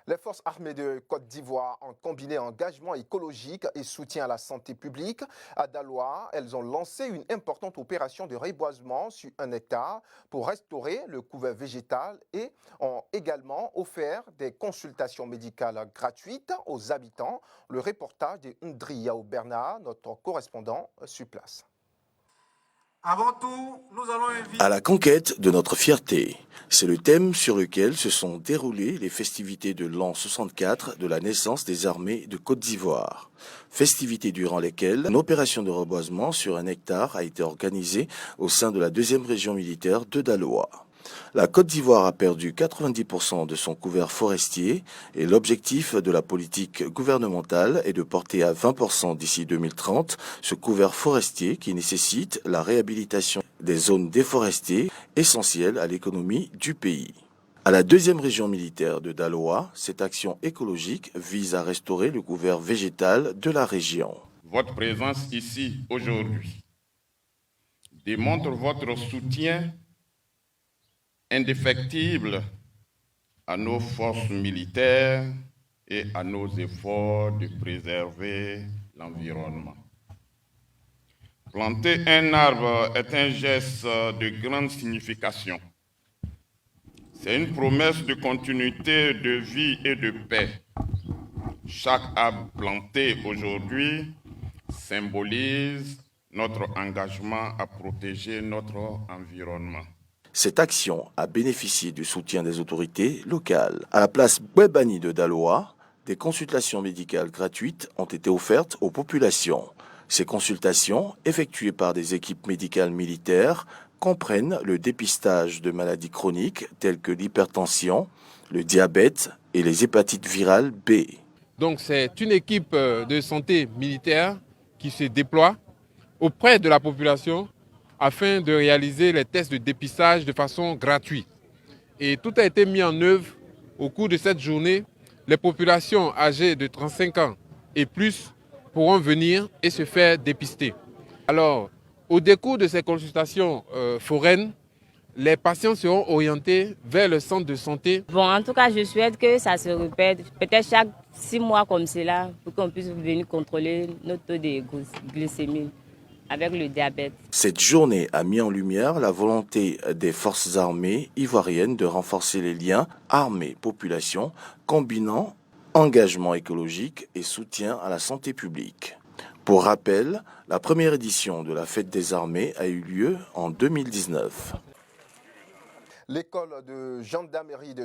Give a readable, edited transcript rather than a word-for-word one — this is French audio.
Les forces armées de Côte d'Ivoire ont combiné engagement écologique et soutien à la santé publique. À Daloa, elles ont lancé une importante opération de reboisement sur 1 hectare pour restaurer le couvert végétal et ont également offert des consultations médicales gratuites aux habitants. Le reportage de Ndriao Bernard, notre correspondant sur place. Avant tout, nous allons inviter À la conquête de notre fierté. C'est le thème sur lequel se sont déroulées les festivités de l'an 64 de la naissance des armées de Côte d'Ivoire. Festivités durant lesquelles une opération de reboisement sur 1 hectare a été organisée au sein de la 2e région militaire de Daloa. La Côte d'Ivoire a perdu 90% de son couvert forestier et l'objectif de la politique gouvernementale est de porter à 20% d'ici 2030 ce couvert forestier qui nécessite la réhabilitation des zones déforestées essentielles à l'économie du pays. À la 2e région militaire de Daloa, cette action écologique vise à restaurer le couvert végétal de la région. Votre présence ici aujourd'hui démontre votre soutien indéfectible à nos forces militaires et à nos efforts de préserver l'environnement. Planter un arbre est un geste de grande signification. C'est une promesse de continuité de vie et de paix. Chaque arbre planté aujourd'hui symbolise notre engagement à protéger notre environnement. Cette action a bénéficié du soutien des autorités locales. À la place Bouebani de Daloa, des consultations médicales gratuites ont été offertes aux populations. Ces consultations, effectuées par des équipes médicales militaires, comprennent le dépistage de maladies chroniques telles que l'hypertension, le diabète et les hépatites virales B. Donc c'est une équipe de santé militaire qui se déploie auprès de la population afin de réaliser les tests de dépistage de façon gratuite. Et tout a été mis en œuvre au cours de cette journée. Les populations âgées de 35 ans et plus pourront venir et se faire dépister. Alors, au décours de ces consultations foraines, les patients seront orientés vers le centre de santé. Bon, en tout cas, je souhaite que ça se répète, peut-être chaque 6 mois comme cela, pour qu'on puisse venir contrôler notre taux de glycémie avec le diabète. Cette journée a mis en lumière la volonté des forces armées ivoiriennes de renforcer les liens armée-population, combinant engagement écologique et soutien à la santé publique. Pour rappel, la première édition de la Fête des armées a eu lieu en 2019. L'école de gendarmerie de